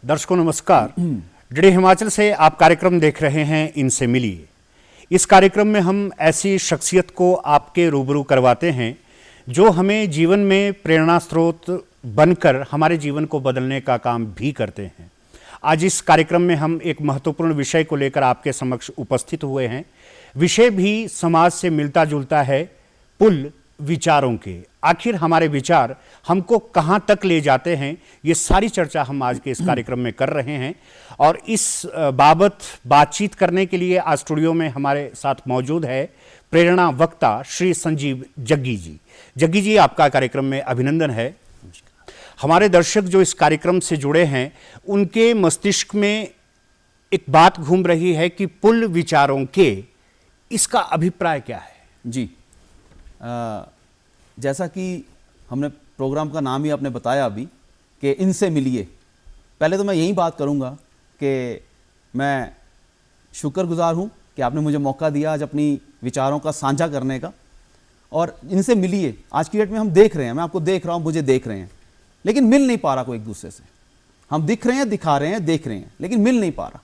दर्शकों नमस्कार। डीडी हिमाचल से आप कार्यक्रम देख रहे हैं इनसे मिलिए। इस कार्यक्रम में हम ऐसी शख्सियत को आपके रूबरू करवाते हैं जो हमें जीवन में प्रेरणा स्रोत बनकर हमारे जीवन को बदलने का काम भी करते हैं। आज इस कार्यक्रम में हम एक महत्वपूर्ण विषय को लेकर आपके समक्ष उपस्थित हुए हैं। विषय भी समाज से मिलता जुलता है, पुल विचारों के। आखिर हमारे विचार हमको कहां तक ले जाते हैं, ये सारी चर्चा हम आज के इस कार्यक्रम में कर रहे हैं। और इस बाबत बातचीत करने के लिए आज स्टूडियो में हमारे साथ मौजूद है प्रेरणा वक्ता श्री संजीव जग्गी जी। जग्गी जी, आपका कार्यक्रम में अभिनंदन है। हमारे दर्शक जो इस कार्यक्रम से जुड़े हैं उनके मस्तिष्क में एक बात घूम रही है कि पुल विचारों के, इसका अभिप्राय क्या है? जी, जैसा कि हमने प्रोग्राम का नाम ही आपने बताया अभी कि इनसे मिलिए, पहले तो मैं यही बात करूंगा कि मैं शुक्रगुजार हूं कि आपने मुझे मौका दिया आज अपनी विचारों का साझा करने का। और इनसे मिलिए, आज की डेट में हम देख रहे हैं, मैं आपको देख रहा हूं, मुझे देख रहे हैं, लेकिन मिल नहीं पा रहा कोई एक दूसरे से। हम दिख रहे हैं, दिखा रहे हैं, देख रहे हैं, लेकिन मिल नहीं पा रहा।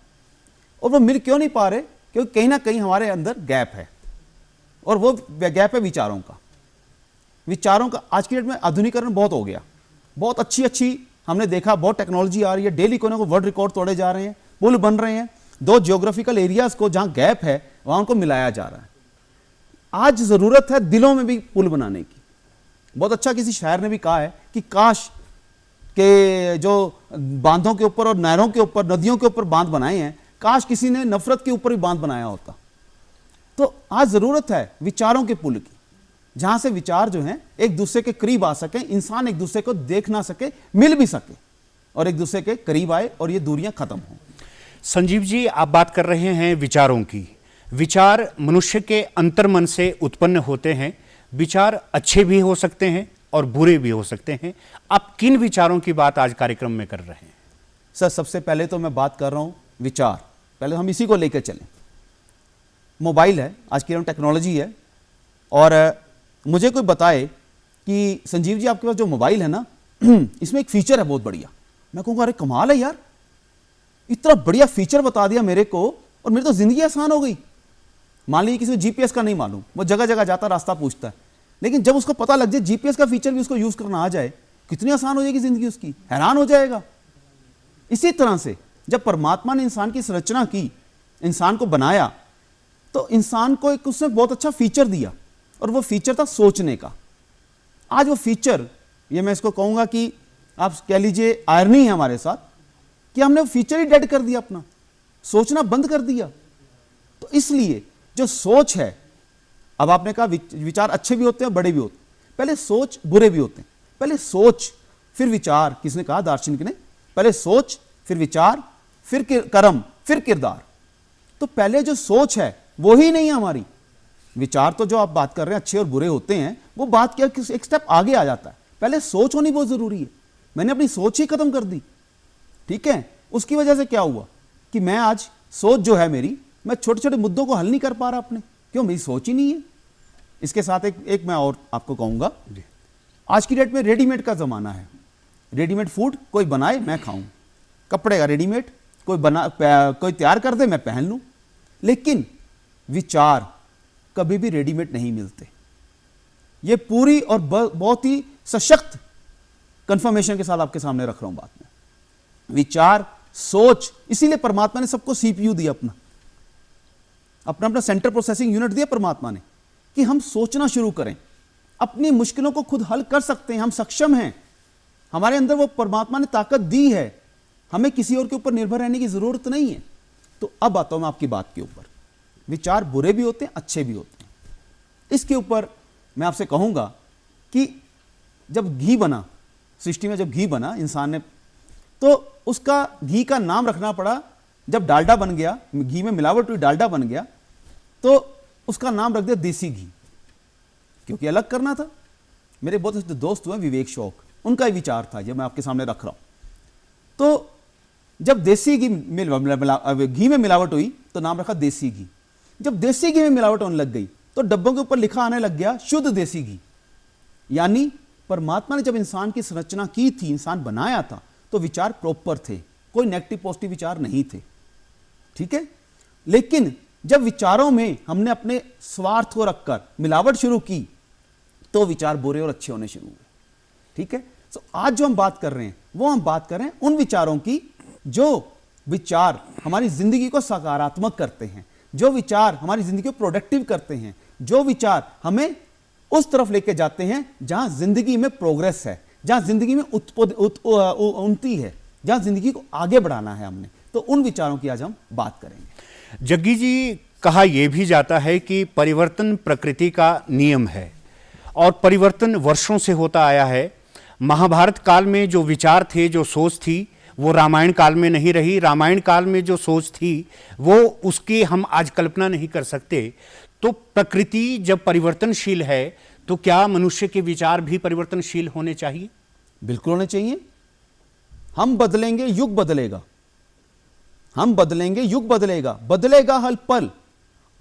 और वो मिल क्यों नहीं पा रहे? क्योंकि कहीं ना कहीं हमारे अंदर गैप है, और वो गैप है विचारों का। विचारों का आज की डेट में आधुनिकीकरण बहुत हो गया, बहुत अच्छी हमने देखा, बहुत टेक्नोलॉजी आ रही है, डेली कोने को वर्ल्ड रिकॉर्ड तोड़े जा रहे हैं, पुल बन रहे हैं, दो जियोग्राफिकल एरियाज को जहां गैप है वहां उनको मिलाया जा रहा है। आज जरूरत है दिलों में भी पुल बनाने की। बहुत अच्छा किसी शायर ने भी कहा है कि काश के जो बांधों के ऊपर और नहरों के ऊपर, नदियों के ऊपर बांध बनाए हैं, काश किसी ने नफरत के ऊपर भी बांध बनाया होता। तो आज जरूरत है विचारों के पुल की, जहां से विचार जो हैं एक दूसरे के करीब आ सके, इंसान एक दूसरे को देख ना सके, मिल भी सके और एक दूसरे के करीब आए और ये दूरियां खत्म हों। संजीव जी, आप बात कर रहे हैं विचारों की। विचार मनुष्य के अंतर्मन से उत्पन्न होते हैं। विचार अच्छे भी हो सकते हैं और बुरे भी हो सकते हैं। आप किन विचारों की बात आज कार्यक्रम में कर रहे हैं? सर, सबसे पहले तो मैं बात कर रहा हूं विचार, पहले हम इसी को लेकर चलें। मोबाइल है, आज की टेक्नोलॉजी है, और मुझे कोई बताए कि संजीव जी आपके पास जो मोबाइल है ना, इसमें एक फीचर है बहुत बढ़िया। मैं कहूँगा अरे कमाल है यार, इतना बढ़िया फीचर बता दिया मेरे को और मेरी तो जिंदगी आसान हो गई। मान लीजिए किसी को जीपीएस का नहीं मालूम, वो जगह जगह जाता, रास्ता पूछता है, लेकिन जब उसको पता लग जाए जीपीएस का फीचर भी उसको यूज करना आ जाए, कितनी आसान हो जाएगी जिंदगी उसकी, हैरान हो जाएगा। इसी तरह से जब परमात्मा ने इंसान की संरचना की, इंसान को बनाया, तो इंसान को एक उसने बहुत अच्छा फीचर दिया, और वो फीचर था सोचने का। आज वो फीचर, ये मैं इसको कहूंगा कि आप कह लीजिए आयरनी है हमारे साथ, कि हमने वो फीचर ही डेड कर दिया, अपना सोचना बंद कर दिया। तो इसलिए जो सोच है, अब आपने कहा विचार अच्छे भी होते हैं, बड़े भी होते हैं, पहले सोच बुरे भी होते हैं। पहले सोच फिर विचार, किसने कहा? दार्शनिक ने। पहले सोच फिर विचार फिर कर्म फिर किरदार। तो पहले जो सोच है वो ही नहीं है हमारी। विचार तो जो आप बात कर रहे हैं अच्छे और बुरे होते हैं, वो बात क्या एक स्टेप आगे आ जाता है। पहले सोच होनी बहुत जरूरी है। मैंने अपनी सोच ही खत्म कर दी, ठीक है। उसकी वजह से क्या हुआ कि मैं आज सोच जो है मेरी, मैं छोटे छोटे मुद्दों को हल नहीं कर पा रहा अपने, क्यों? मेरी सोच ही नहीं है। इसके साथ एक मैं और आपको कहूंगा, आज की डेट में रेडीमेड का जमाना है। रेडीमेड फूड कोई बनाए मैं खाऊं, कपड़े का रेडीमेड कोई तैयार कर दे मैं पहन लूं। लेकिन विचार कभी भी रेडीमेड नहीं मिलते। ये पूरी और बहुत ही सशक्त कंफर्मेशन के साथ आपके सामने रख रहा हूं बात में। विचार, सोच, इसीलिए परमात्मा ने सबको सीपीयू दिया, अपना सेंट्रल प्रोसेसिंग यूनिट दिया परमात्मा ने, कि हम सोचना शुरू करें, अपनी मुश्किलों को खुद हल कर सकते हैं, हम सक्षम हैं, हमारे अंदर वो परमात्मा ने ताकत दी है, हमें किसी और के ऊपर निर्भर रहने की जरूरत नहीं है। तो अब आता हूं मैं आपकी बात के ऊपर। विचार बुरे भी होते हैं, अच्छे भी होते हैं। इसके ऊपर मैं आपसे कहूंगा कि जब घी बना, सृष्टि में जब घी बना इंसान ने, तो उसका घी का नाम रखना पड़ा। जब डालडा बन गया, घी में मिलावट हुई, डालडा बन गया, तो उसका नाम रख दिया देसी घी, क्योंकि अलग करना था। मेरे बहुत अच्छे दोस्त हुए विवेक शौक, उनका ही विचार था, जो मैं आपके सामने रख रहा हूं। तो जब देसी घी में मिलावट हुई तो नाम रखा देसी घी। जब देसी घी में मिलावट होने लग गई तो डब्बों के ऊपर लिखा आने लग गया शुद्ध देसी घी। यानी परमात्मा ने जब इंसान की संरचना की थी, इंसान बनाया था, तो विचार प्रॉपर थे, कोई नेगेटिव पॉजिटिव विचार नहीं थे, ठीक है। लेकिन जब विचारों में हमने अपने स्वार्थ को रखकर मिलावट शुरू की तो विचार बुरे और अच्छे होने शुरू हुए, ठीक है। तो आज जो हम बात कर रहे हैं वो हम बात कर रहे हैं उन विचारों की जो विचार हमारी जिंदगी को सकारात्मक करते हैं, जो विचार हमारी जिंदगी को प्रोडक्टिव करते हैं, जो विचार हमें उस तरफ लेके जाते हैं जहां जिंदगी में प्रोग्रेस है, जहां जिंदगी में उन्नति है, जहां जिंदगी को आगे बढ़ाना है हमने, तो उन विचारों की आज हम बात करेंगे। जग्गी जी, कहा यह भी जाता है कि परिवर्तन प्रकृति का नियम है और परिवर्तन वर्षों से होता आया है। महाभारत काल में जो विचार थे, जो सोच थी, वो रामायण काल में नहीं रही। रामायण काल में जो सोच थी वो उसकी हम आज कल्पना नहीं कर सकते। तो प्रकृति जब परिवर्तनशील है तो क्या मनुष्य के विचार भी परिवर्तनशील होने चाहिए? बिल्कुल होने चाहिए। हम बदलेंगे, युग बदलेगा। हम बदलेंगे, युग बदलेगा, बदलेगा हर पल।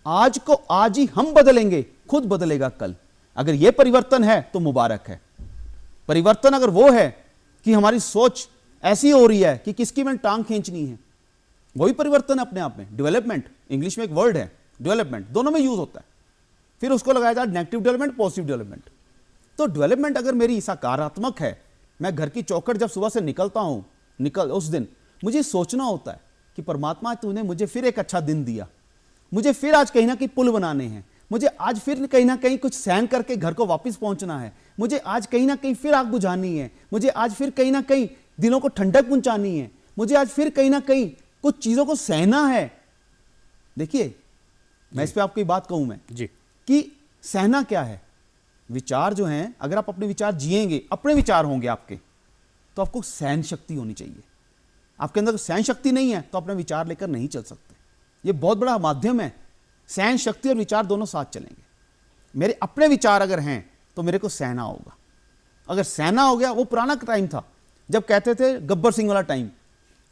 आज को आज ही हम बदलेंगे, खुद बदलेगा कल। अगर यह परिवर्तन है तो मुबारक है। परिवर्तन अगर वो है कि हमारी सोच ऐसी हो रही है कि किसकी मैंने टांग खींचनी है, वही परिवर्तन है अपने आप में। डेवलपमेंट, इंग्लिश में एक वर्ड है डेवलपमेंट, दोनों में यूज होता है। फिर उसको लगाया जाए नेगेटिव डेवलपमेंट, पॉजिटिव डेवलपमेंट। तो डेवलपमेंट अगर मेरी सकारात्मक है, मैं घर की चौखट जब सुबह से निकलता हूं, उस दिन मुझे सोचना होता है कि परमात्मा तूने मुझे फिर एक अच्छा दिन दिया, मुझे फिर आज कहीं ना कहीं पुल बनाने हैं, मुझे आज फिर कहीं ना कहीं कुछ सहन करके घर को वापस पहुंचना है, मुझे आज कहीं ना कहीं फिर आग बुझानी है, मुझे आज फिर कहीं ना कहीं दिलों को ठंडक पहुंचानी है, मुझे आज फिर कहीं ना कहीं कुछ चीजों को सहना है। देखिए, मैं इस पे आपको बात कहूं मैं जी कि सहना क्या है। विचार जो हैं, अगर आप अपने विचार जिएंगे, अपने विचार होंगे आपके, तो आपको सहन शक्ति होनी चाहिए। आपके अंदर सहन शक्ति नहीं है तो अपने विचार लेकर नहीं चल सकते। ये बहुत बड़ा माध्यम है, सहन शक्ति और विचार दोनों साथ चलेंगे। मेरे अपने विचार अगर हैं तो मेरे को सहना होगा। अगर सहना हो गया, वो पुराना टाइम था जब कहते थे गब्बर सिंह वाला टाइम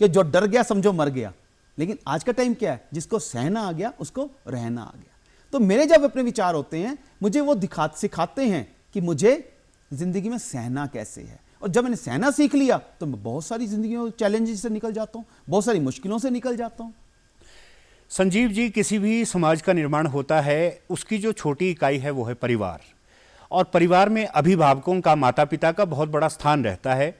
कि जो डर गया समझो मर गया। लेकिन आज का टाइम क्या है, जिसको सहना आ गया उसको रहना आ गया। तो मेरे जब अपने विचार होते हैं, मुझे वो सिखाते हैं कि मुझे जिंदगी में सहना कैसे है। और जब मैंने सहना सीख लिया तो मैं बहुत सारी जिंदगी में चैलेंजेस से निकल जाता हूं, बहुत सारी मुश्किलों से निकल जाता हूं। संजीव जी, किसी भी समाज का निर्माण होता है, उसकी जो छोटी इकाई है वो है परिवार। और परिवार में अभिभावकों का, माता पिता का बहुत बड़ा स्थान रहता है।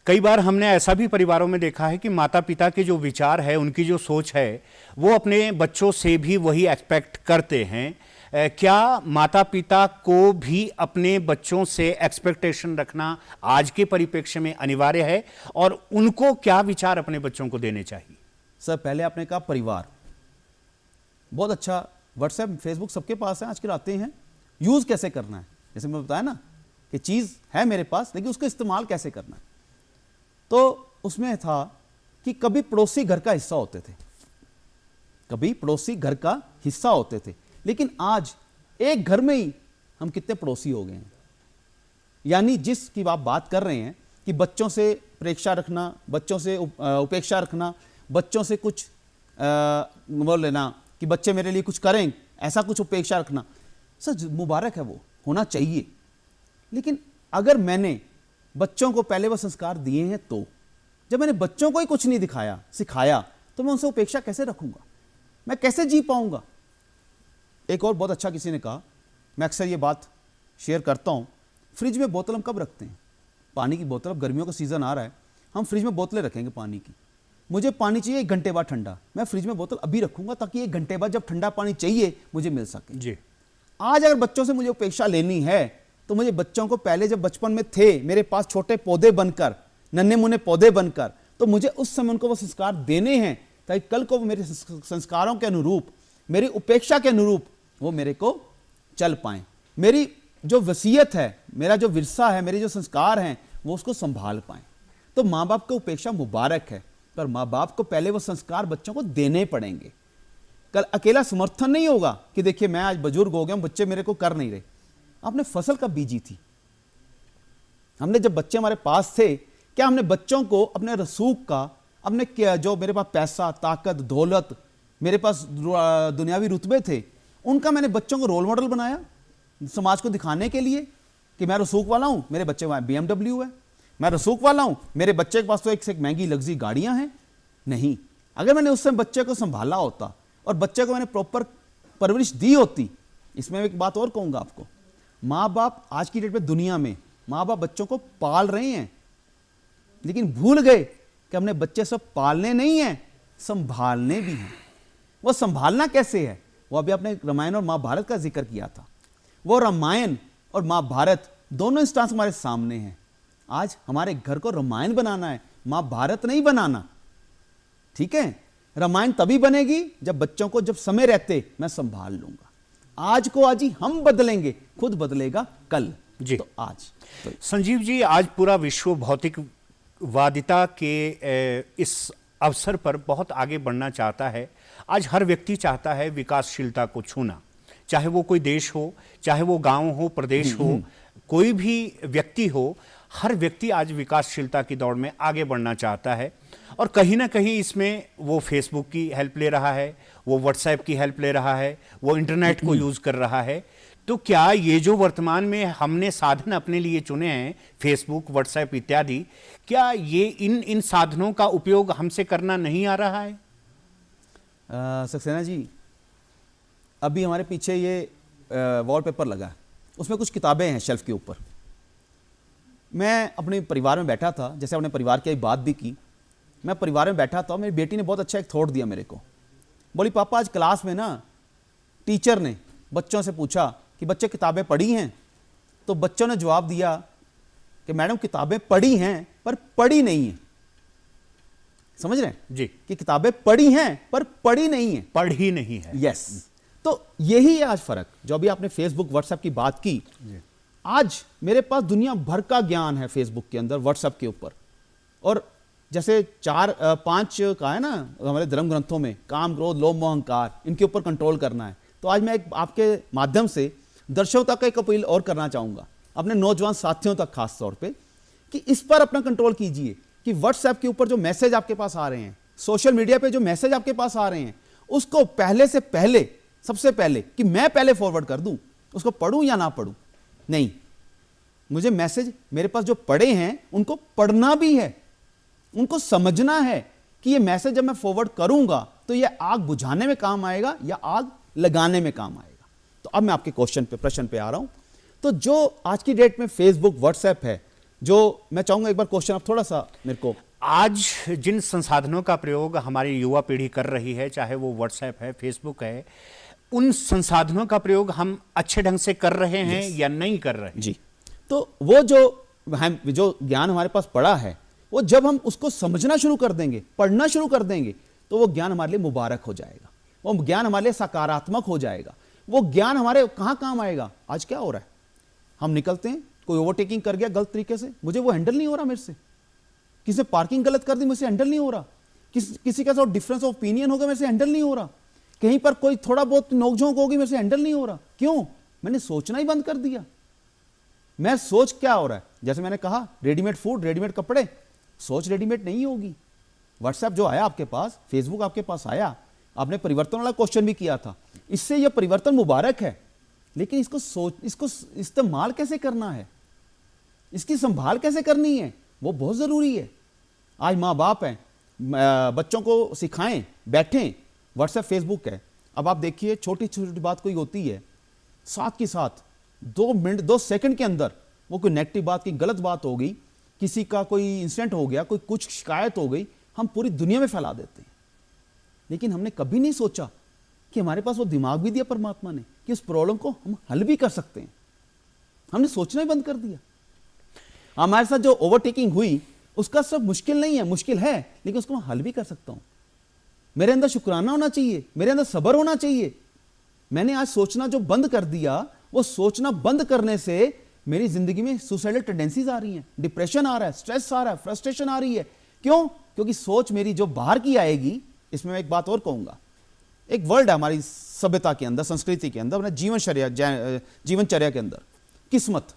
कई बार हमने ऐसा भी परिवारों में देखा है कि माता पिता के जो विचार है, उनकी जो सोच है, वो अपने बच्चों से भी वही एक्सपेक्ट करते हैं। क्या माता पिता को भी अपने बच्चों से एक्सपेक्टेशन रखना आज के परिप्रेक्ष्य में अनिवार्य है, और उनको क्या विचार अपने बच्चों को देने चाहिए? सर, पहले आपने कहा परिवार, बहुत अच्छा। व्हाट्सएप, फेसबुक सबके पास है आजकल, आते हैं। यूज कैसे करना है, जैसे मैं बताया ना कि चीज है मेरे पास, लेकिन उसका इस्तेमाल कैसे करना है। तो उसमें था कि कभी पड़ोसी घर का हिस्सा होते थे, कभी पड़ोसी घर का हिस्सा होते थे, लेकिन आज एक घर में ही हम कितने पड़ोसी हो गए हैं। यानी जिसकी आप बात कर रहे हैं कि बच्चों से प्रेक्षा रखना, बच्चों से उपेक्षा रखना, बच्चों से कुछ बोल लेना कि बच्चे मेरे लिए कुछ करें, ऐसा कुछ उपेक्षा रखना, सर मुबारक है, वो होना चाहिए। लेकिन अगर मैंने बच्चों को पहले वो संस्कार दिए हैं, तो जब मैंने बच्चों को ही कुछ नहीं दिखाया, सिखाया, तो मैं उनसे उपेक्षा कैसे रखूंगा, मैं कैसे जी पाऊंगा। एक और बहुत अच्छा किसी ने कहा, मैं अक्सर ये बात शेयर करता हूं, फ्रिज में बोतल हम कब रखते हैं, पानी की बोतल। अब गर्मियों का सीजन आ रहा है, हम फ्रिज में बोतलें रखेंगे पानी की। मुझे पानी चाहिए 1 घंटे बाद ठंडा, मैं फ्रिज में बोतल अभी रखूंगा ताकि 1 घंटे बाद जब ठंडा पानी चाहिए मुझे मिल सके। जी, आज अगर बच्चों से मुझे उपेक्षा लेनी है तो मुझे बच्चों को पहले जब बचपन में थे, मेरे पास छोटे पौधे बनकर, नन्हे मुन्ने पौधे बनकर, तो मुझे उस समय उनको वो संस्कार देने हैं ताकि कल को मेरे संस्कारों के अनुरूप, मेरी उपेक्षा के अनुरूप वो मेरे को चल पाएं। मेरी जो वसीयत है, मेरा जो विरसा है, मेरे जो संस्कार हैं, वो उसको संभाल पाएं। तो माँ बाप को उपेक्षा मुबारक है, पर माँ बाप को पहले वो संस्कार बच्चों को देने पड़ेंगे। कल अकेला समर्थन नहीं होगा कि देखिए मैं आज बुजुर्ग हो गया हूं, बच्चे मेरे को कर नहीं रहे। आपने फसल कब बीजी थी? हमने जब बच्चे हमारे पास थे, क्या हमने बच्चों को अपने रसूख का, अपने जो मेरे पास पैसा, ताकत, दौलत, मेरे पास दुनियावी रुतबे थे, उनका मैंने बच्चों को रोल मॉडल बनाया समाज को दिखाने के लिए कि मैं रसूख वाला हूं, मेरे बच्चे वहां BMW है, मैं रसूख वाला हूं, मेरे बच्चे के पास तो एक से एक महंगी लग्जरी गाड़ियां हैं, नहीं, अगर मैंने उस समय बच्चे को संभाला होता और बच्चे को मैंने प्रॉपर परवरिश दी होती। इसमें एक बात और कहूंगा आपको, माँ बाप आज की डेट में दुनिया में माँ बाप बच्चों को पाल रहे हैं, लेकिन भूल गए कि हमने बच्चे सब पालने नहीं हैं, संभालने भी हैं। वो संभालना कैसे है, वो अभी आपने रामायण और महाभारत का जिक्र किया था। वो रामायण और महाभारत दोनों इंस्टांस हमारे सामने हैं। आज हमारे घर को रामायण बनाना है, महाभारत नहीं बनाना। ठीक है, रामायण तभी बनेगी जब बच्चों को, जब समय रहते मैं संभाल लूंगा। आज को आज ही हम बदलेंगे, खुद बदलेगा कल जी। तो आज तो संजीव जी, आज पूरा विश्व भौतिकवादिता के इस अवसर पर बहुत आगे बढ़ना चाहता है। आज हर व्यक्ति चाहता है विकासशीलता को छूना, चाहे वो कोई देश हो, चाहे वो गांव हो, प्रदेश हो, कोई भी व्यक्ति हो। हर व्यक्ति आज विकासशीलता की दौड़ में आगे बढ़ना चाहता है और कहीं ना कहीं इसमें वो फेसबुक की हेल्प ले रहा है, वो व्हाट्सएप की हेल्प ले रहा है, वो इंटरनेट को यूज कर रहा है। तो क्या ये जो वर्तमान में हमने साधन अपने लिए चुने हैं, फेसबुक, व्हाट्सएप इत्यादि, क्या ये इन साधनों का उपयोग हमसे करना नहीं आ रहा है? सक्सेना जी, अभी हमारे पीछे ये वॉलपेपर लगा है, उसमें कुछ किताबें हैं शेल्फ के ऊपर। मैं अपने परिवार में बैठा था, जैसे अपने परिवार की बात भी की, मैं परिवार में बैठा था, मेरी बेटी ने बहुत अच्छा एक थॉट दिया मेरे को। बोली, पापा आज क्लास में ना टीचर ने बच्चों से पूछा कि बच्चे किताबें पढ़ी हैं? तो बच्चों ने जवाब दिया कि मैडम किताबें पढ़ी हैं पर पढ़ी नहीं है। समझ रहे हैं जी, कि किताबें पढ़ी हैं पर पढ़ी नहीं है, पढ़ी नहीं है। यस। तो यही है आज फर्क। जो अभी आपने फेसबुक व्हाट्सएप की बात की, आज मेरे पास दुनिया भर का ज्ञान है फेसबुक के अंदर, व्हाट्सएप के ऊपर। और जैसे 4-5 का है ना हमारे धर्म ग्रंथों में, काम, क्रोध, लोभ, मोह, अहंकार, इनके ऊपर कंट्रोल करना है। तो आज मैं आपके माध्यम से दर्शकों तक एक अपील और करना चाहूंगा, अपने नौजवान साथियों तक खास तौर पे, कि इस पर अपना कंट्रोल कीजिए कि व्हाट्सएप के ऊपर जो मैसेज आपके पास आ रहे हैं, सोशल मीडिया पे जो मैसेज आपके पास आ रहे हैं, उसको पहले से पहले, सबसे पहले कि मैं पहले फॉरवर्ड कर दूं, उसको पढ़ूं या ना पढ़ूं, नहीं, मुझे मैसेज मेरे पास जो पढ़े हैं उनको पढ़ना भी है, उनको समझना है कि ये मैसेज जब मैं फॉरवर्ड करूंगा तो ये आग बुझाने में काम आएगा या आग लगाने में काम आएगा। तो अब मैं आपके प्रश्न पे आ रहा हूं। तो जो आज की डेट में फेसबुक, व्हाट्सएप है, जो मैं चाहूंगा एक बार क्वेश्चन आप थोड़ा सा मेरे को, आज जिन संसाधनों का प्रयोग हमारी युवा पीढ़ी कर रही है, चाहे वो व्हाट्सएप है, फेसबुक है, उन संसाधनों का प्रयोग हम अच्छे ढंग से कर रहे हैं या नहीं कर रहे हैं? जी। तो वो जो ज्ञान हमारे पास पड़ा है, वो जब हम उसको समझना शुरू कर देंगे, पढ़ना शुरू कर देंगे, तो वो ज्ञान हमारे लिए मुबारक हो जाएगा, वो ज्ञान हमारे लिए सकारात्मक हो जाएगा। वो ज्ञान हमारे कहाँ काम आएगा? आज क्या हो रहा है, हम निकलते हैं, कोई ओवरटेकिंग कर गया गलत तरीके से, मुझे वो हैंडल नहीं हो रहा मेरे से, किसी ने पार्किंग गलत कर दी, मुझसे हैंडल नहीं हो रहा, किसी का डिफरेंस ऑफ ओपिनियन होगा, मेरे से हैंडल नहीं हो रहा, कहीं पर कोई थोड़ा बहुत नोकझोंक होगी, मेरे से हैंडल नहीं हो रहा। क्यों? मैंने सोचना ही बंद कर दिया। मैं सोच क्या हो रहा है, जैसे मैंने कहा, रेडीमेड फूड, रेडीमेड कपड़े, सोच रेडीमेड नहीं होगी। व्हाट्सएप जो आया आपके पास, फेसबुक आपके पास आया, आपने परिवर्तन वाला क्वेश्चन भी किया था, इससे यह परिवर्तन मुबारक है, लेकिन इसको इस्तेमाल कैसे करना है, इसकी संभाल कैसे करनी है, वो बहुत जरूरी है। आज माँ बाप हैं, बच्चों को सिखाएं, बैठें, व्हाट्सएप, फेसबुक है। अब आप देखिए, छोटी छोटी बात कोई होती है, साथ के साथ 2 मिनट 2 सेकंड के अंदर वो कोई नेगेटिव बात की, गलत बात हो गई, किसी का कोई इंसिडेंट हो गया, कोई कुछ शिकायत हो गई, हम पूरी दुनिया में फैला देते हैं। लेकिन हमने कभी नहीं सोचा कि हमारे पास वो दिमाग भी दिया परमात्मा ने कि उस प्रॉब्लम को हम हल भी कर सकते हैं। हमने सोचना ही बंद कर दिया। हमारे साथ जो ओवरटेकिंग हुई, उसका सब मुश्किल नहीं है, मुश्किल है, लेकिन उसको मैं हल भी कर सकता हूं। मेरे अंदर शुक्राना होना चाहिए, मेरे अंदर सब्र होना चाहिए। मैंने आज सोचना जो बंद कर दिया, वो सोचना बंद करने से मेरी जिंदगी में सुसाइडल टेंडेंसीज आ रही हैं, डिप्रेशन आ रहा है, स्ट्रेस आ रहा है, फ्रस्ट्रेशन आ रही है। क्यों? क्योंकि सोच मेरी जो बाहर की आएगी। इसमें मैं एक बात और कहूंगा, एक वर्ड है हमारी सभ्यता के अंदर, संस्कृति के अंदर, जीवनचर्या के अंदर, किस्मत।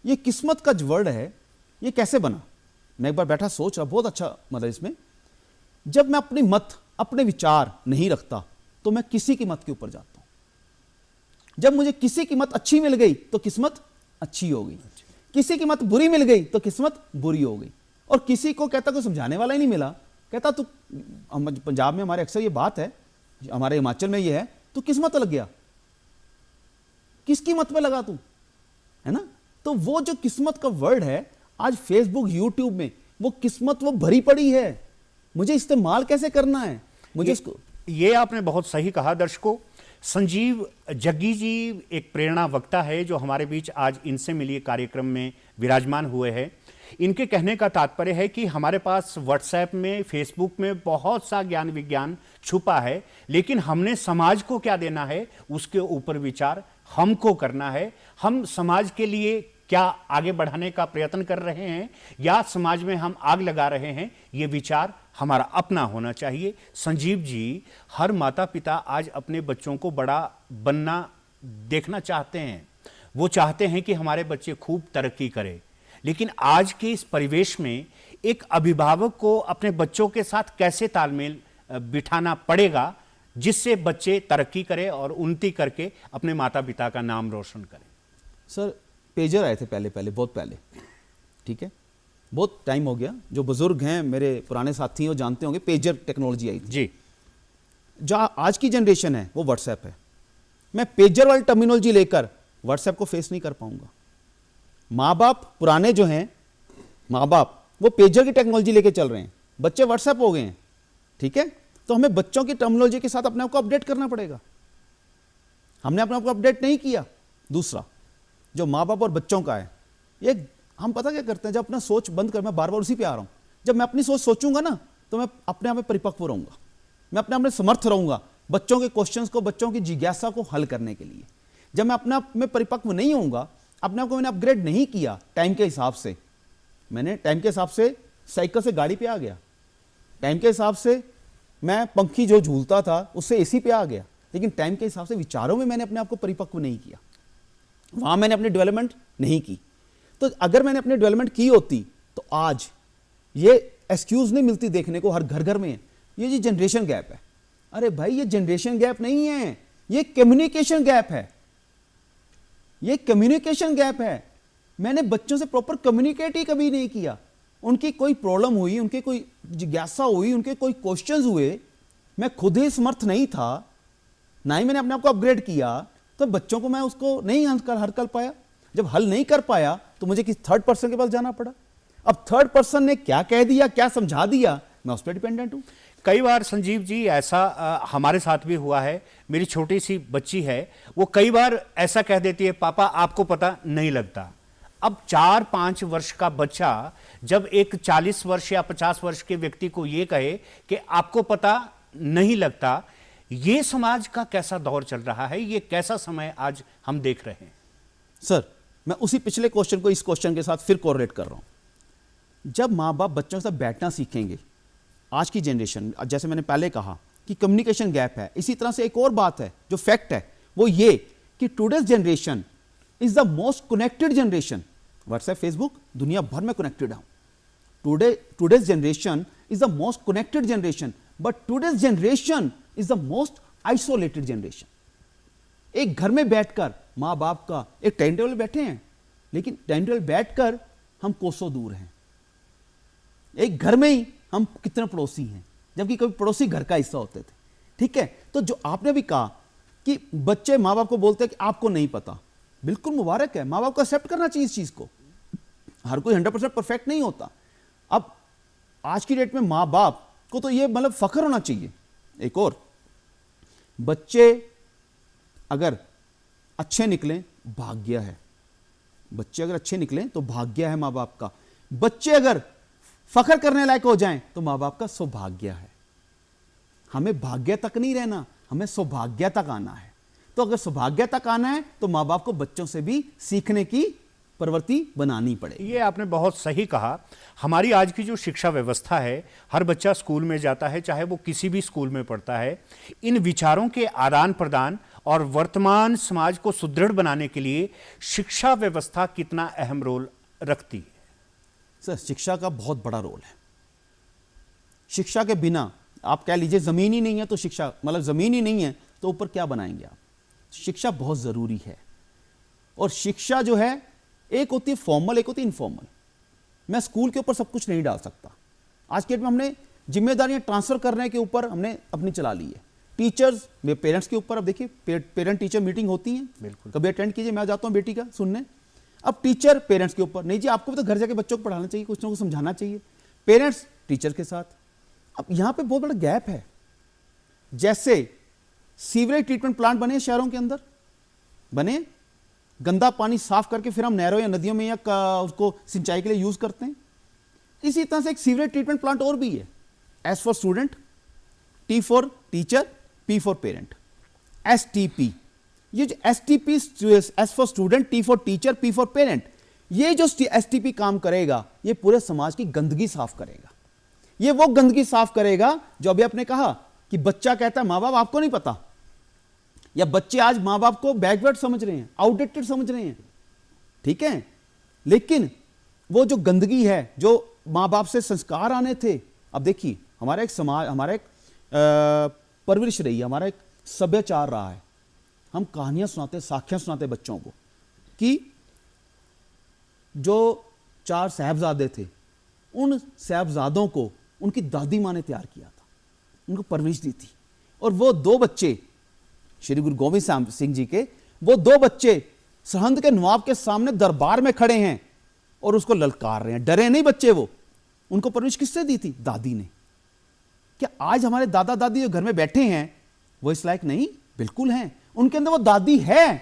ये किस्मत का जो वर्ड है, ये कैसे बना? मैं एक बार बैठा सोच रहा, बहुत अच्छा मतलब इसमें, जब मैं अपनी मत, अपने विचार नहीं रखता, तो मैं किसी की मत के ऊपर जाता हूं। जब मुझे किसी की मत अच्छी मिल गई तो किस्मत अच्छी हो गई, किसी की मत बुरी मिल गई तो किस्मत बुरी हो गई। और किसी को कहता कोई समझाने वाला ही नहीं मिला कहता तू पंजाब में हमारे अक्सर ये बात है, हमारे हिमाचल में ये है, तू किस मत लग गया, किसकी मत पे लगा तू, है ना। तो वो जो किस्मत का वर्ड है आज फेसबुक यूट्यूब में, वो किस्मत वो भरी पड़ी है, मुझे इस्तेमाल कैसे करना है, मुझे इसको। ये आपने बहुत सही कहा। दर्शकों, संजीव जग्गी जी एक प्रेरणा वक्ता है जो हमारे बीच आज इनसे मिलिए कार्यक्रम में विराजमान हुए हैं। इनके कहने का तात्पर्य है कि हमारे पास व्हाट्सएप में, फेसबुक में बहुत सा ज्ञान विज्ञान छुपा है, लेकिन हमने समाज को क्या देना है उसके ऊपर विचार हमको करना है। हम समाज के लिए क्या आगे बढ़ाने का प्रयत्न कर रहे हैं या समाज में हम आग लगा रहे हैं, ये विचार हमारा अपना होना चाहिए। संजीव जी, हर माता पिता आज अपने बच्चों को बड़ा बनना देखना चाहते हैं। वो चाहते हैं कि हमारे बच्चे खूब तरक्की करें, लेकिन आज के इस परिवेश में एक अभिभावक को अपने बच्चों के साथ कैसे तालमेल बिठाना पड़ेगा जिससे बच्चे तरक्की करें और उन्नति करके अपने माता पिता का नाम रोशन करें। सर, पेजर आए थे पहले बहुत पहले, ठीक है, बहुत टाइम हो गया। जो बुजुर्ग हैं मेरे पुराने साथी हैं वो जानते होंगे पेजर टेक्नोलॉजी आई थी जी। जो आज की जनरेशन है वो व्हाट्सएप है। मैं पेजर वाली टर्मिनोलॉजी लेकर व्हाट्सएप को फेस नहीं कर पाऊंगा। माँ बाप पुराने जो हैं, माँ बाप वो पेजर की टेक्नोलॉजी लेके चल रहे हैं, बच्चे व्हाट्सएप हो गए हैं, ठीक है। तो हमें बच्चों की टर्मिनोलॉजी के साथ अपने आप को अपडेट करना पड़ेगा। हमने अपने आप को अपडेट नहीं किया। दूसरा जो माँ बाप और बच्चों का है, ये हम पता क्या करते हैं, जब अपना सोच बंद कर, मैं बार बार उसी पे आ रहा हूं, जब मैं अपनी सोच सोचूंगा ना तो मैं अपने आप में परिपक्व रहूंगा, मैं अपने आप में समर्थ रहूंगा बच्चों के क्वेश्चंस को, बच्चों की जिज्ञासा को हल करने के लिए। जब मैं अपने आप में परिपक्व नहीं होऊंगा, अपने आप को मैंने अपग्रेड नहीं किया टाइम के हिसाब से, मैंने टाइम के हिसाब से साइकिल से गाड़ी पे आ गया, टाइम के हिसाब से मैं पंखी जो झूलता था उससे एसी पे आ गया, लेकिन टाइम के हिसाब से विचारों में मैंने अपने आप को परिपक्व नहीं किया, वहां मैंने अपनी डेवलपमेंट नहीं की। तो अगर मैंने अपनी डेवलपमेंट की होती तो आज ये एक्सक्यूज नहीं मिलती देखने को, हर घर घर में है ये जी जनरेशन गैप है। अरे भाई, ये जनरेशन गैप नहीं है, ये कम्युनिकेशन गैप है, ये कम्युनिकेशन गैप है। मैंने बच्चों से प्रॉपर कम्युनिकेट ही कभी नहीं किया। उनकी कोई प्रॉब्लम हुई, उनके कोई जिज्ञासा हुई, उनके कोई क्वेश्चंस हुए, मैं खुद ही समर्थ नहीं था, ना ही मैंने अपने आप को अपग्रेड किया, तो बच्चों को मैं उसको नहीं हल कर पाया। जब हल नहीं कर पाया तो मुझे किसी थर्ड पर्सन के पास जाना पड़ा। अब थर्ड पर्सन ने क्या कह दिया, क्या समझा दिया, मैं उस पर डिपेंडेंट हूं। कई बार संजीव जी ऐसा हमारे साथ भी हुआ है। मेरी छोटी सी बच्ची है, वो कई बार ऐसा कह देती है, पापा आपको पता नहीं लगता। अब 4-5 वर्ष का बच्चा जब एक 40 वर्ष या 50 वर्ष के व्यक्ति को ये कहे कि आपको पता नहीं लगता, ये समाज का कैसा दौर चल रहा है, ये कैसा समय आज हम देख रहे हैं। सर, मैं उसी पिछले क्वेश्चन को इस क्वेश्चन के साथ फिर कोरिलेट कर रहा हूं। जब माँ बाप बच्चों के साथ बैठना सीखेंगे, आज की जनरेशन, जैसे मैंने पहले कहा कि कम्युनिकेशन गैप है, इसी तरह से एक और बात है जो फैक्ट है, वो ये कि today's generation is the most connected generation. WhatsApp, Facebook, दुनिया भर में कनेक्टेड हूं। Today's generation is the most connected generation, but today's generation is the most isolated generation. एक घर में बैठकर माँ बाप का एक टाइम टेबल बैठे हैं, लेकिन टाइम टेबल बैठकर हम कोसों दूर हैं। एक घर में ही हम कितने पड़ोसी हैं, जबकि कभी पड़ोसी घर का हिस्सा होते थे, ठीक है। तो जो आपने भी कहा कि बच्चे माँ बाप को बोलते हैं कि आपको नहीं पता, बिल्कुल मुबारक है, माँ बाप को एक्सेप्ट करना चाहिए इस चीज को। हर कोई 100% परफेक्ट नहीं होता। अब आज की डेट में माँ बाप को तो ये मतलब फख्र होना चाहिए। एक और, बच्चे अगर अच्छे निकलें भाग्य है, बच्चे अगर अच्छे निकलें तो भाग्य है माँ बाप का। बच्चे अगर फख्र करने लायक हो जाएं तो माँ बाप का सौभाग्य है। हमें भाग्य तक नहीं रहना, हमें सौभाग्य तक आना है। तो अगर सौभाग्य तक आना है तो माँ बाप को बच्चों से भी सीखने की प्रवृत्ति बनानी पड़ेगी। ये आपने बहुत सही कहा। हमारी आज की जो शिक्षा व्यवस्था है, हर बच्चा स्कूल में जाता है, चाहे वो किसी भी स्कूल में पढ़ता है, इन विचारों के आदान प्रदान और वर्तमान समाज को सुदृढ़ बनाने के लिए शिक्षा व्यवस्था कितना अहम रोल रखती है। सर, शिक्षा का बहुत बड़ा रोल है। शिक्षा के बिना आप कह लीजिए जमीन ही नहीं है तो शिक्षा, मतलब जमीन ही नहीं है तो ऊपर क्या बनाएंगे आप। शिक्षा बहुत जरूरी है। और शिक्षा जो है, एक होती है फॉर्मल, एक होती है इनफॉर्मल। मैं स्कूल के ऊपर सब कुछ नहीं डाल सकता। आज के डेट में हमने जिम्मेदारियां ट्रांसफर करने के ऊपर हमने अपनी चला ली है। टीचर्स में पेरेंट्स के ऊपर, अब देखिए पेरेंट टीचर मीटिंग होती है, बिल्कुल। कभी अटेंड कीजिए, मैं जाता हूं बेटी का सुनने। अब टीचर पेरेंट्स के ऊपर, नहीं जी आपको भी तो घर जाके बच्चों को पढ़ाना चाहिए, कुछ ना कुछ समझाना चाहिए, पेरेंट्स टीचर के साथ। अब यहां पे बहुत बड़ा गैप है। जैसे सीवरेज ट्रीटमेंट प्लांट बने शहरों के अंदर, बने, गंदा पानी साफ करके फिर हम नहरों या नदियों में या उसको सिंचाई के लिए यूज करते हैं। इसी तरह से एक सीवरेज ट्रीटमेंट प्लांट और भी है। S for student, T for teacher, P for parent, STP। ये जो STP, S for student, T for teacher, P for parent, ये जो STP काम करेगा, ये पूरे समाज की गंदगी साफ करेगा। ये वो गंदगी साफ करेगा जो अभी आपने कहा कि बच्चा कहता है माँ बाप आपको नहीं पता, या बच्चे आज माँ बाप को बैकवर्ड समझ रहे हैं, आउटडेटेड समझ रहे हैं, ठीक है। लेकिन वो जो गंदगी है, जो माँ बाप से संस्कार आने थे, अब देखिए हमारा एक समाज, हमारा एक परवरिश रही है, हमारा एक सभ्याचार रहा है। हम कहानियां सुनाते, साखियां सुनाते बच्चों को कि जो 4 साहबजादे थे, उन साहबजादों को उनकी दादी माँ ने तैयार किया था, उनको परवरिश दी थी। और वो 2 बच्चे श्री गुरु गोविंद सिंह जी के, वो 2 बच्चे सरहंद के नवाब के सामने दरबार में खड़े हैं और उसको ललकार रहे हैं। डरे नहीं बच्चे, वो उनको परवरिश किससे दी थी? दादी ने। क्या आज हमारे दादा दादी जो घर में बैठे हैं वो इस लायक नहीं? बिल्कुल हैं। उनके अंदर वो दादी है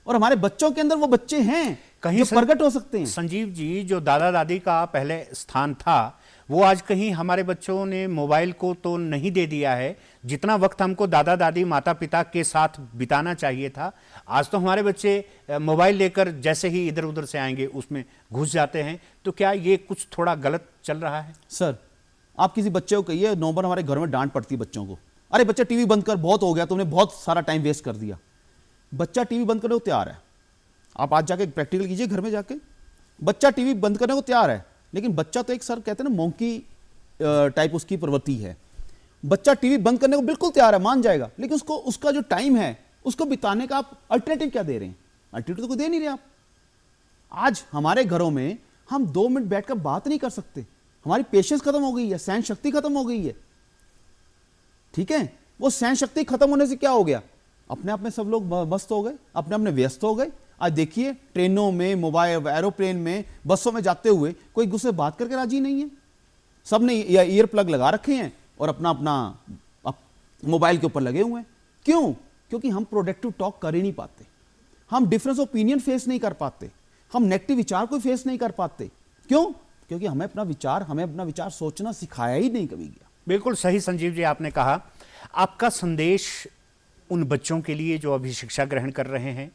और हमारे बच्चों के अंदर वो बच्चे हैं कहीं जो प्रकट हो सकते हैं। संजीव जी, जो दादा दादी का पहले स्थान था, वो आज कहीं हमारे बच्चों ने मोबाइल को तो नहीं दे दिया है। जितना वक्त हमको दादा दादी माता पिता के साथ बिताना चाहिए था, आज तो हमारे बच्चे मोबाइल लेकर जैसे ही इधर उधर से आएंगे उसमें घुस जाते हैं। तो क्या ये कुछ थोड़ा गलत चल रहा है? सर, आप किसी बच्चे को कहिए, नॉर्मल हमारे घर में डांट पड़ती है बच्चों को, अरे बच्चा टीवी बंद कर, बहुत हो गया, तुमने बहुत सारा टाइम वेस्ट कर दिया। बच्चा टीवी बंद करने को तैयार है। आप आज जाके प्रैक्टिकल कीजिए घर में जाके, बच्चा टीवी बंद करने को तैयार है। लेकिन बच्चा तो एक, सर कहते हैं ना, मोंकी टाइप उसकी प्रवृत्ति है। बच्चा टीवी बंद करने को बिल्कुल तैयार है, मान जाएगा, लेकिन उसको उसका जो टाइम है उसको बिताने का आप अल्टरनेटिव क्या दे रहे हैं? अल्टरनेटिव तो कोई दे नहीं रहे आप। आज हमारे घरों में हम 2 मिनट बैठकर बात नहीं कर सकते, हमारी पेशेंस खत्म हो गई है, सहन शक्ति खत्म हो गई है, ठीक है। वो सहन शक्ति खत्म होने से क्या हो गया? अपने आप में सब लोग मस्त हो गए, अपने अपने व्यस्त हो गए। आज देखिए ट्रेनों में, मोबाइल, एरोप्लेन में, बसों में जाते हुए कोई एक दूसरे से बात करके राजी नहीं है। सब ने ईयर प्लग लगा रखे हैं और अपना अपना मोबाइल के ऊपर लगे हुए हैं। क्यों? क्योंकि हम प्रोडक्टिव टॉक कर ही नहीं पाते, हम डिफरेंस ओपिनियन फेस नहीं कर पाते, हम नेगेटिव विचार को फेस नहीं कर पाते। क्यों? क्योंकि हमें अपना विचार सोचना सिखाया ही नहीं कभी गया। बिल्कुल सही संजीव जी आपने कहा। आपका संदेश उन बच्चों के लिए जो अभी शिक्षा ग्रहण कर रहे हैं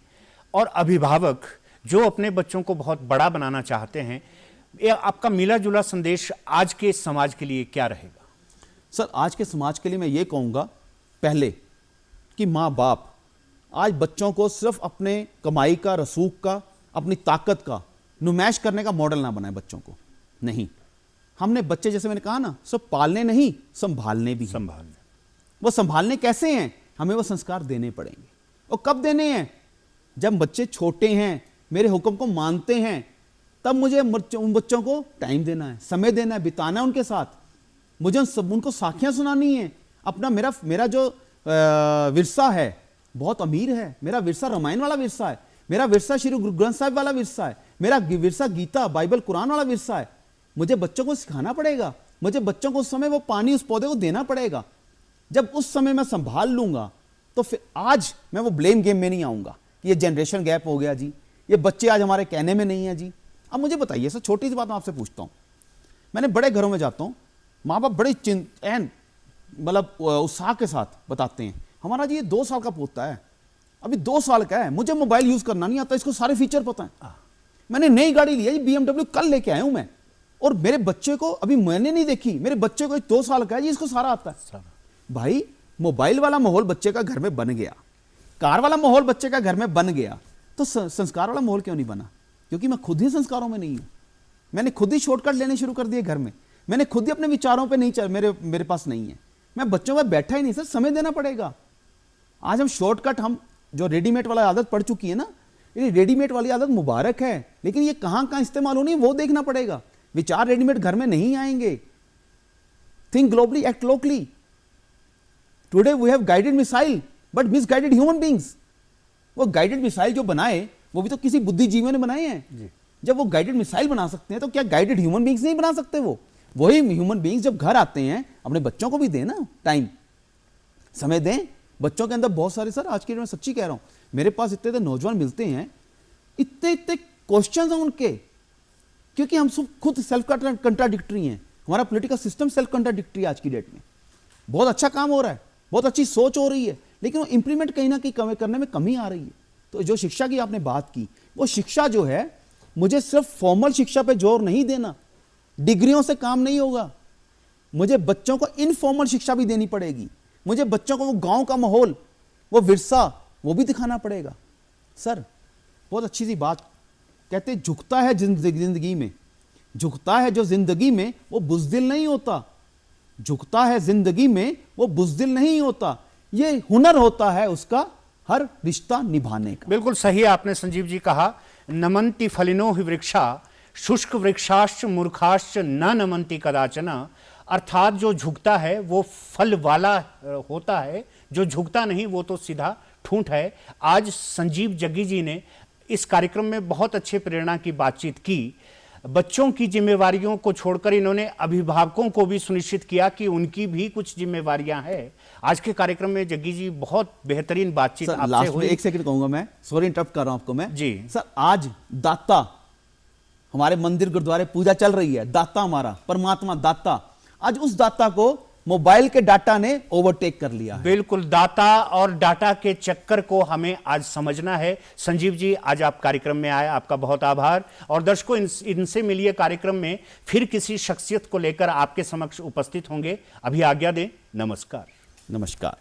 और अभिभावक जो अपने बच्चों को बहुत बड़ा बनाना चाहते हैं, ये आपका मिला जुला संदेश आज के समाज के लिए क्या रहेगा? सर, आज के समाज के लिए मैं ये कहूँगा, पहले कि माँ बाप आज बच्चों को सिर्फ अपने कमाई का, रसूख का, अपनी ताकत का नुमाइश करने का मॉडल ना बनाए बच्चों को। नहीं, हमने बच्चे, जैसे मैंने कहा ना, सब पालने नहीं, संभालने भी। संभालने, वो संभालने कैसे हैं? हमें वो संस्कार देने पड़ेंगे। और कब देने हैं? जब बच्चे छोटे हैं, मेरे हुक्म को मानते हैं, तब मुझे उन बच्चों को टाइम देना है, समय देना है, बिताना है उनके साथ। मुझे उनको साखियां सुनानी है। अपना मेरा जो विरसा है बहुत अमीर है। मेरा विरसा रामायण वाला विरसा है, मेरा विरसा श्री गुरु ग्रंथ साहिब वाला विरसा है, मेरा विरसा गीता, बाइबल, कुरान वाला विरसा है। मुझे बच्चों को सिखाना पड़ेगा, मुझे बच्चों को उस समय वो पानी उस पौधे को देना पड़ेगा। जब उस समय मैं संभाल लूंगा तो फिर आज मैं वो ब्लेम गेम में नहीं आऊंगा कि ये जनरेशन गैप हो गया जी, ये बच्चे आज हमारे कहने में नहीं है जी। अब मुझे बताइए सर, छोटी सी बात मैं आपसे पूछता हूं, मैंने बड़े घरों में जाता हूं, माँ बाप बड़े मतलब उत्साह के साथ बताते हैं, हमारा जी ये 2 साल का पोता है, अभी 2 साल का है, मुझे मोबाइल यूज करना नहीं आता, इसको सारे फीचर पता है। मैंने नई गाड़ी ली है जी, BMW कल लेके आया हूं मैं, और मेरे बच्चे को अभी मैंने नहीं देखी, मेरे बच्चे को 2 साल का है जी, इसको सारा आता है। भाई, मोबाइल वाला माहौल बच्चे का घर में बन गया, कार वाला माहौल बच्चे का घर में बन गया, तो संस्कार वाला माहौल क्यों नहीं बना? क्योंकि मैं खुद ही संस्कारों में नहीं हूं। मैंने खुद ही शॉर्टकट लेने शुरू कर दिए घर में, मैंने खुद ही अपने विचारों पे नहीं चल, मेरे पास नहीं है, मैं बच्चों में बैठा ही नहीं। सर, समय देना पड़ेगा। आज हम शॉर्टकट, हम जो रेडीमेड वाला आदत पड़ चुकी है ना, ये रेडीमेड वाली आदत मुबारक है, लेकिन ये कहां कहां इस्तेमाल होनी है वो देखना पड़ेगा। विचार रेडीमेड घर में नहीं आएंगे, think globally, act locally. Today we have guided missile, but misguided human beings. वो गाइडेड मिसाइल जो बनाए वो भी तो किसी बुद्धिजीवियों ने बनाए हैं। जब वो गाइडेड मिसाइल बना सकते हैं तो क्या गाइडेड ह्यूमन बींग्स नहीं बना सकते? वो वही ह्यूमन बींग्स जब घर आते हैं, अपने बच्चों को भी दें ना, टाइम समय दें। बच्चों के अंदर बहुत सारे, सर आज की डेट में सच्ची कह रहा हूं, मेरे पास इतने इतने नौजवान मिलते हैं, इतने इतने क्वेश्चंस हैं उनके, क्योंकि हम सब खुद सेल्फ कंट्राडिक्टरी हैं। हमारा पॉलिटिकल सिस्टम सेल्फ कंट्राडिक्टरी आज की डेट में। बहुत अच्छा काम हो रहा है, बहुत अच्छी सोच हो रही है, लेकिन वो इंप्लीमेंट कहीं ना कहीं करने में कमी आ रही है। तो जो शिक्षा की आपने बात की, वो शिक्षा जो है, मुझे सिर्फ फॉर्मल शिक्षा पे जोर नहीं देना, डिग्रियों से काम नहीं होगा। मुझे बच्चों को इनफॉर्मल शिक्षा भी देनी पड़ेगी। मुझे बच्चों को वो गांव का माहौल, वो विरसा, वो भी दिखाना पड़ेगा। सर बहुत अच्छी सी बात कहते हैं, झुकता है जिंदगी में, झुकता है जो जिंदगी में वो बुज़दिल नहीं होता। झुकता है जिंदगी में वो बुज़दिल नहीं होता। ये हुनर होता है उसका हर रिश्ता निभाने का। बिल्कुल सही आपने संजीव जी कहा। नमन्ति फलिनो हि वृक्षा शुष्क वृक्षाश्च मूर्खाश्च न नमन्ति कदाचन। अर्थात जो झुकता है वो फल वाला होता है, जो झुकता नहीं वो तो सीधा ठूंठ है। आज संजीव जग्गी जी ने इस कार्यक्रम में बहुत अच्छे प्रेरणा की बातचीत की। बच्चों की जिम्मेवारियों को छोड़कर इन्होंने अभिभावकों को भी सुनिश्चित किया कि उनकी भी कुछ जिम्मेवारियां हैं। आज के कार्यक्रम में जग्गी जी बहुत बेहतरीन बातचीत आपसे लास्ट में हुई। एक सेकंड कहूंगा मैं, सॉरी इंटरप्ट कर रहा हूं आपको मैं जी। सर, आज दाता, हमारे मंदिर गुरुद्वारे पूजा चल रही है, दाता हमारा परमात्मा दाता, आज उस दाता को मोबाइल के डाटा ने ओवरटेक कर लिया है। बिल्कुल, दाता और डाटा के चक्कर को हमें आज समझना है। संजीव जी आज आप कार्यक्रम में आए, आपका बहुत आभार। और दर्शकों, इनसे मिलिए कार्यक्रम में फिर किसी शख्सियत को लेकर आपके समक्ष उपस्थित होंगे। अभी आज्ञा दें, नमस्कार। नमस्कार।